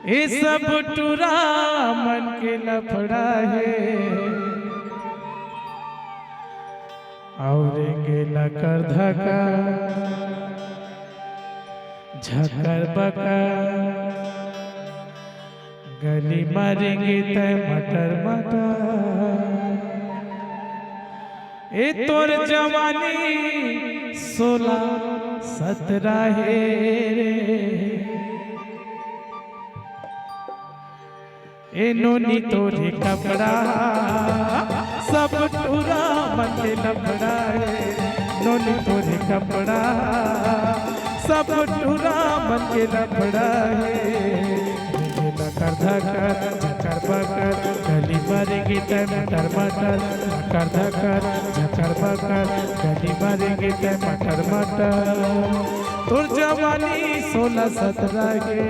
ये सब टूरा मन के लफड़ा है और गेला कर धका झकर बका गली मारेंगे तय मटर मटर ए तोर जवानी 16-17 है ए नोनी तोरे कपड़ा सब टूरा मन के लफड़ा है नोनी तोरे कपड़ा सब टूरा मन के लफड़ा है कर धकर झकर बकर गली मारेंगे तय मटर मटर कर धकर झकर बकर गली मारेंगे तय मटर मटर तोर जवानी 16-17 के